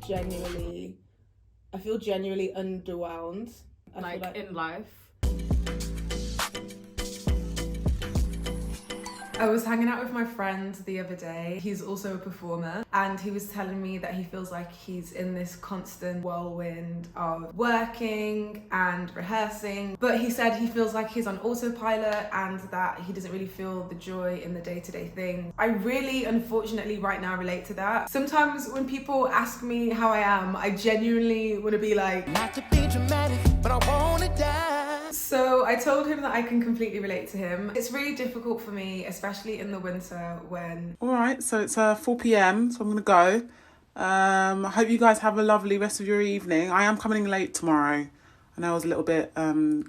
genuinely underwhelmed. Like in life. I was hanging out with my friend the other day. He's also a performer, and he was telling me that he feels like he's in this constant whirlwind of working and rehearsing. But he said he feels like he's on autopilot and that he doesn't really feel the joy in the day-to-day thing. I really, unfortunately, right now relate to that. Sometimes when people ask me how I am, I genuinely want to be like, not to be dramatic, but I want to die. So I told him that I can completely relate to him. It's really difficult for me, especially in the winter when... Alright, so it's 4 p.m, so I'm going to go. I hope you guys have a lovely rest of your evening. I am coming late tomorrow. I know I was a little bit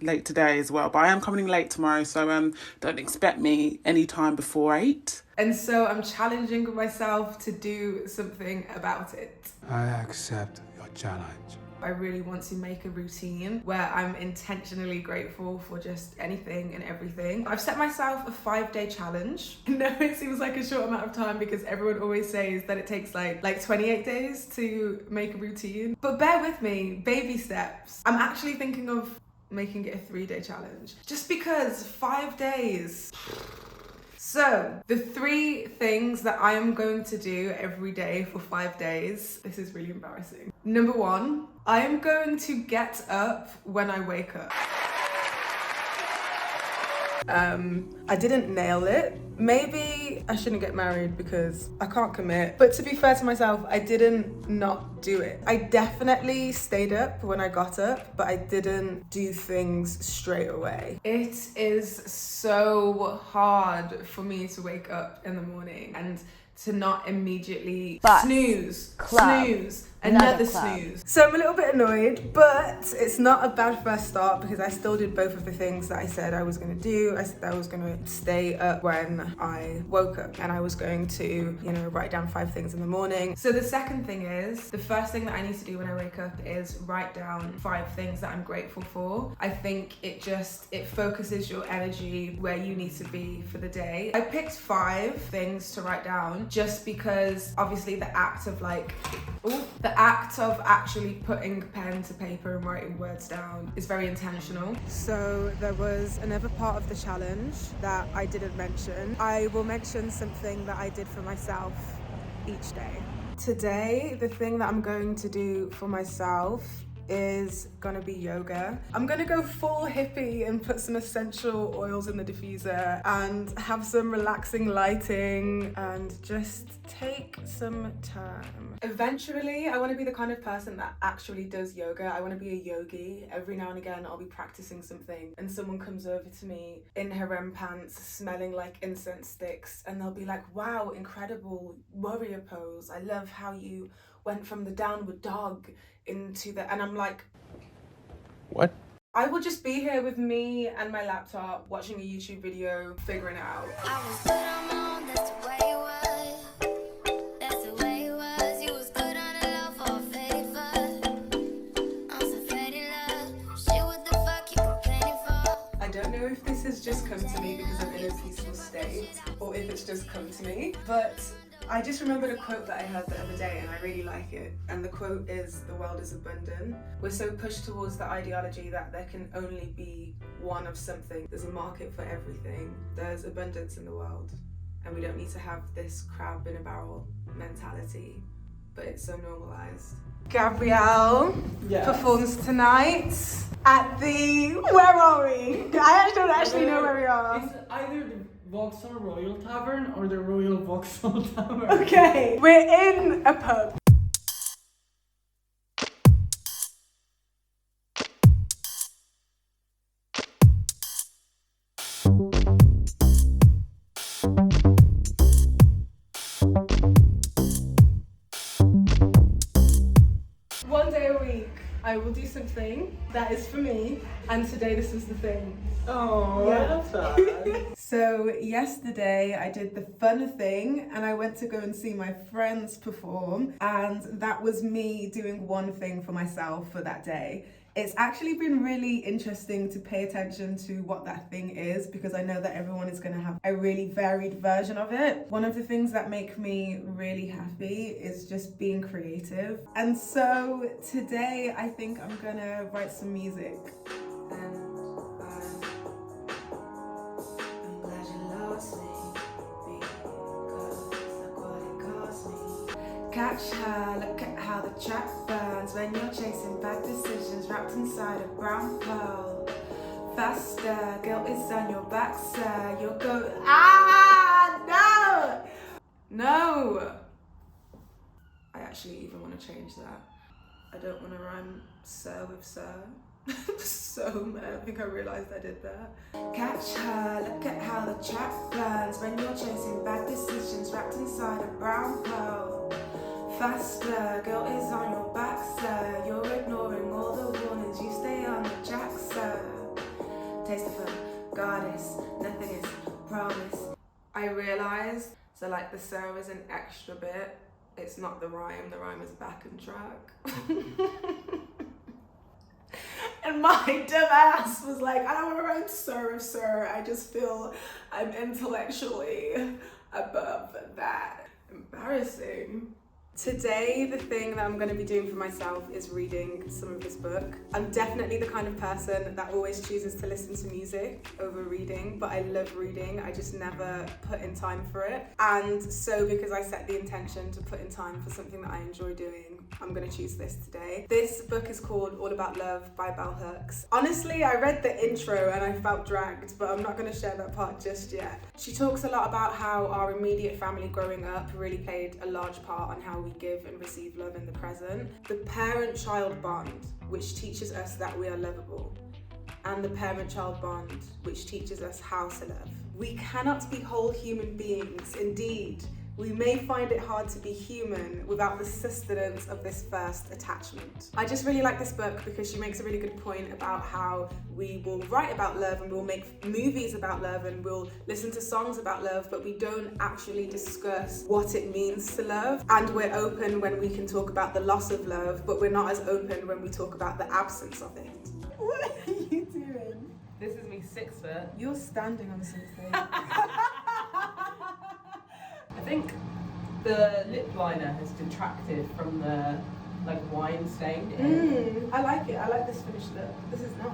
late today as well, but I am coming late tomorrow, so don't expect me any time before 8. And so I'm challenging myself to do something about it. I accept your challenge. I really want to make a routine where I'm intentionally grateful for just anything and everything. I've set myself a 5-day challenge. No, it seems like a short amount of time because everyone always says that it takes like 28 days to make a routine. But bear with me, baby steps. I'm actually thinking of making it a 3-day challenge just because 5 days. So, the 3 things that I am going to do every day for 5 days, this is really embarrassing. Number 1, I am going to get up when I wake up. I didn't nail it. Maybe I shouldn't get married because I can't commit. But to be fair to myself, I didn't not do it. I definitely stayed up when I got up, but I didn't do things straight away. It is so hard for me to wake up in the morning and to not immediately snooze, another snooze. So I'm a little bit annoyed, but it's not a bad first start because I still did both of the things that I said I was going to do. I said I was going to stay up when I woke up and I was going to, write down 5 things in the morning. So the second thing is, the first thing that I need to do when I wake up is write down 5 things that I'm grateful for. I think it focuses your energy where you need to be for the day. I picked 5 things to write down just because obviously the act of actually putting pen to paper and writing words down is very intentional. So there was another part of the challenge that I didn't mention. I will mention something that I did for myself each day. Today, the thing that I'm going to do for myself is gonna be yoga. I'm gonna go full hippie and put some essential oils in the diffuser and have some relaxing lighting and just take some time. Eventually, I want to be the kind of person that actually does yoga. I want to be a yogi. Every now and again, I'll be practicing something and someone comes over to me in harem pants, smelling like incense sticks, and they'll be like, wow, incredible warrior pose. I love how you went from the downward dog into the... And I'm like... What? I will just be here with me and my laptop, watching a YouTube video, figuring it out. I was good on my own, that's the way it was. That's the way it was. You was good on the low for a favor. I'm so faded love. Shit, what the fuck you complaining for? I don't know if this has just come to me because I'm in a peaceful state, or if it's just come to me, but I just remembered a quote that I heard the other day and I really like it. And the quote is, the world is abundant. We're so pushed towards the ideology that there can only be one of something. There's a market for everything. There's abundance in the world. And we don't need to have this crab in a barrel mentality, but it's so normalized. Gabrielle performs tonight at the... Where are we? I don't actually know where we are. It's either the Vauxhall Royal Tavern or the Royal Vauxhall Tavern. Okay, we're in a pub. One day a week, I will do something that is for me, and today this was the thing. Oh, yeah. That's sad. So yesterday I did the fun thing and I went to go and see my friends perform, and that was me doing one thing for myself for that day. It's actually been really interesting to pay attention to what that thing is, because I know that everyone is going to have a really varied version of it. One of the things that make me really happy is just being creative. And so today I think I'm going to write some music. Catch her, look at how the track burns when you're chasing bad decisions wrapped inside a brown pearl. Faster, guilt is on your back, sir. You'll go, no! No! I actually even want to change that. I don't want to rhyme sir with sir. So mad, I think I realised I did that. Catch her, look at how the track burns when you're chasing bad decisions wrapped inside a brown pearl. Faster, guilt is on your back, sir. You're ignoring all the warnings, you stay on the track, sir. Taste of her, goddess, nothing is promise. I realised, so like the sir is an extra bit, it's not the rhyme is backing track. And my dumb ass was like, I don't want to write sir, I just feel I'm intellectually above that. Embarrassing. Today, the thing that I'm going to be doing for myself is reading some of this book. I'm definitely the kind of person that always chooses to listen to music over reading, but I love reading. I just never put in time for it. And so because I set the intention to put in time for something that I enjoy doing, I'm going to choose this today. This book is called All About Love by Bell Hooks. Honestly, I read the intro and I felt dragged, but I'm not going to share that part just yet. She talks a lot about how our immediate family growing up really played a large part on how we give and receive love in the present. The parent-child bond, which teaches us that we are lovable, and the parent-child bond, which teaches us how to love. We cannot be whole human beings. Indeed, we may find it hard to be human without the sustenance of this first attachment. I just really like this book because she makes a really good point about how we will write about love and we'll make movies about love and we'll listen to songs about love, but we don't actually discuss what it means to love. And we're open when we can talk about the loss of love, but we're not as open when we talk about the absence of it. What are you doing? This is me 6 foot. You're standing on something. I think the lip liner has detracted from the wine stain. I like it. I like this finished look. This is nice.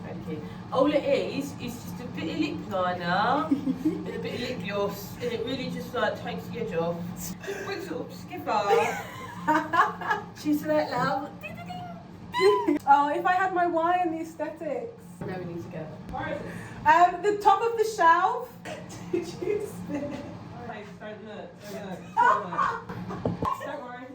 Thank you. All it is just a bit of lip liner and a bit of lip gloss, and it really just takes the edge off. Brings it up, skipper. She's that love. Oh, if I had my wine, the aesthetics. No, we need to go. Alright. The top of the shelf. Did you spin it? Alright, don't look. Don't worry.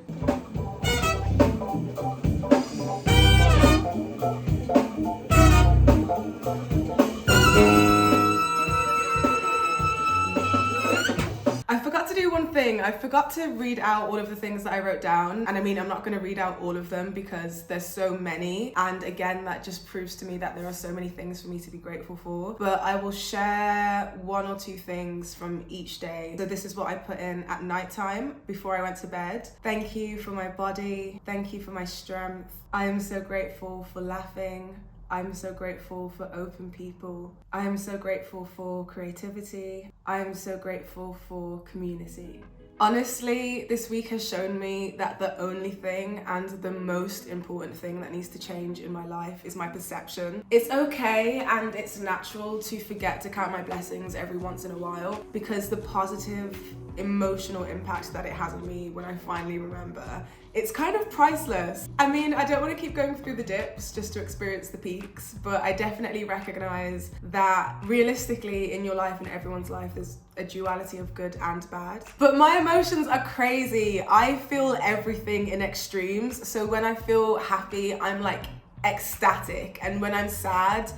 I forgot to do one thing. I forgot to read out all of the things that I wrote down. And I mean, I'm not going to read out all of them because there's so many. And again, that just proves to me that there are so many things for me to be grateful for. But I will share 1 or 2 things from each day. So this is what I put in at nighttime before I went to bed. Thank you for my body. Thank you for my strength. I am so grateful for laughing. I'm so grateful for open people. I am so grateful for creativity. I am so grateful for community. Honestly, this week has shown me that the only thing and the most important thing that needs to change in my life is my perception. It's okay and it's natural to forget to count my blessings every once in a while, because the positive emotional impact that it has on me when I finally remember, it's kind of priceless. I mean, I don't want to keep going through the dips just to experience the peaks, but I definitely recognize that realistically in your life and everyone's life there's a duality of good and bad. But my emotions are crazy. I feel everything in extremes. So when I feel happy, I'm like ecstatic. And when I'm sad,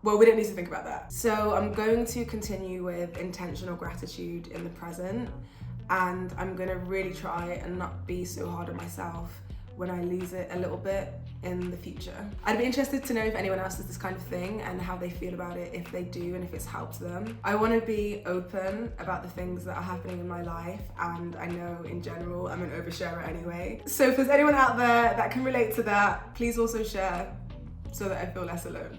well, we don't need to think about that. So I'm going to continue with intentional gratitude in the present. And I'm gonna really try and not be so hard on myself when I lose it a little bit in the future. I'd be interested to know if anyone else does this kind of thing and how they feel about it, if they do, and if it's helped them. I want to be open about the things that are happening in my life, and I know in general I'm an oversharer anyway. So if there's anyone out there that can relate to that, please also share so that I feel less alone.